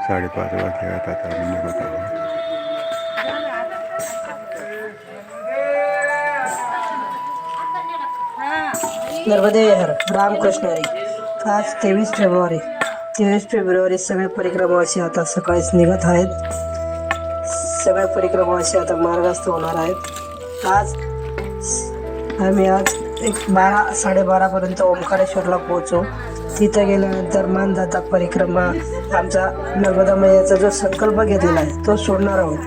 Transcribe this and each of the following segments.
5:30 वाजले आहेत. आता आम्ही निघत आहोत. नर्मदे हर रामकृष्ण हरी. आज 23 फेब्रुवारी सगळे परिक्रमावासी आता सकाळीच निघत आहेत. सगळे परिक्रमावासी आता मार्गस्थ होणार आहेत. आम्ही आज 12-12:30 पर्यंत ओंकारेश्वरला पोहोचू. तिथे गेल्यानंतर मानदाता परिक्रमा आमचा नर्मदा मैयाचा जो संकल्प घेतलेला आहे तो सोडणार आहोत.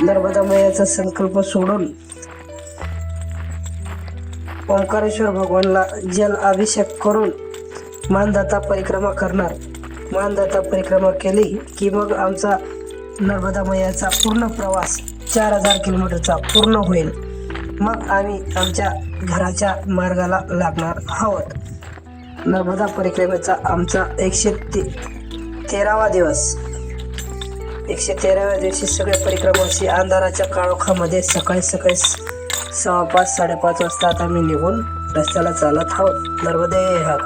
नर्मदा मैयाचा संकल्प सोडून ओंकारेश्वर भगवानला जल अभिषेक करून मानदाता परिक्रमा करणार. मानदाता परिक्रमा केली की मग आमचा नर्मदा मैयाचा पूर्ण प्रवास 4000 किलोमीटरचा पूर्ण होईल. मग आम्ही आमच्या घराच्या मार्गाला लागणार आहोत. नर्मदा परिक्रमेचा आमचा 113वा दिवस. 113व्या दिवशी सगळे परिक्रमावासी अंधाराच्या काळोखामध्ये सकाळी 5:30-5:30 वाजता आता आम्ही निघून रस्त्याला चालत आहोत. नर्मदे हर.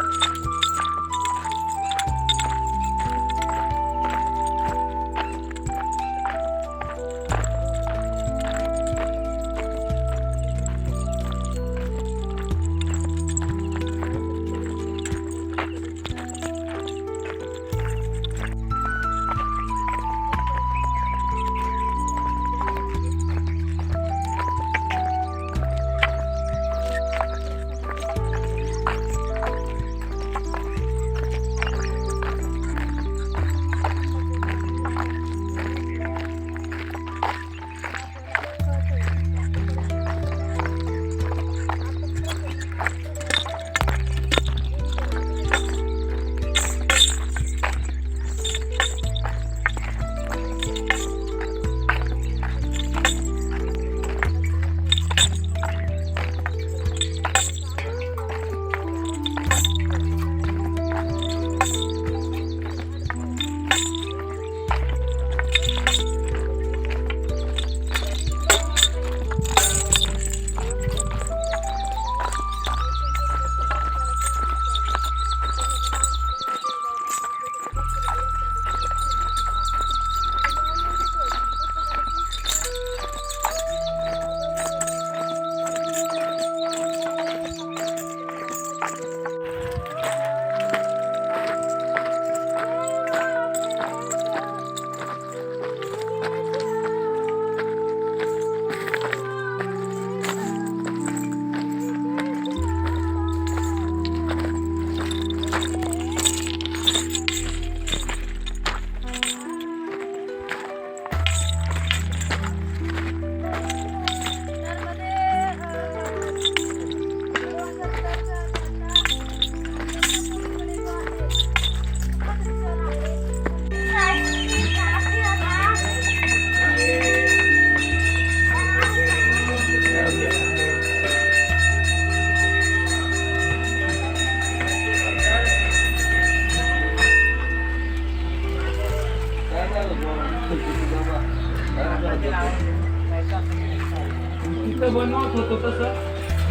तिथं बनवत होतो तसं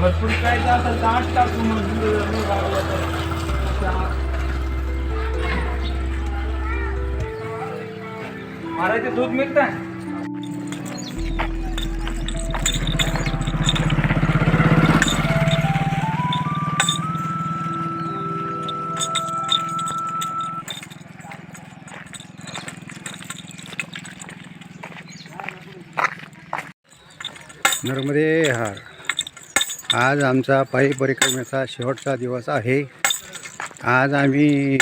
भरपूर काय असेल तर 8 टाकून मारायचं दूध मिळतं. नर्मदे हर. आज आमचा पायी परिक्रमेचा शेवटचा दिवस आहे. आज आम्ही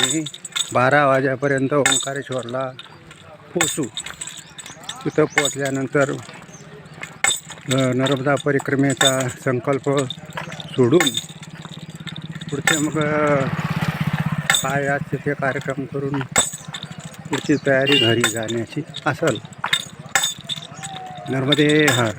12 वाजेपर्यंत ओंकारेश्वरला पोचू. तिथं पोचल्यानंतर नर्मदा परिक्रमेचा संकल्प सोडून पुढचे मग काय आज तिथे कार्यक्रम करून पुढची तयारी घरी जाण्याची असेल. नर्मदे हर.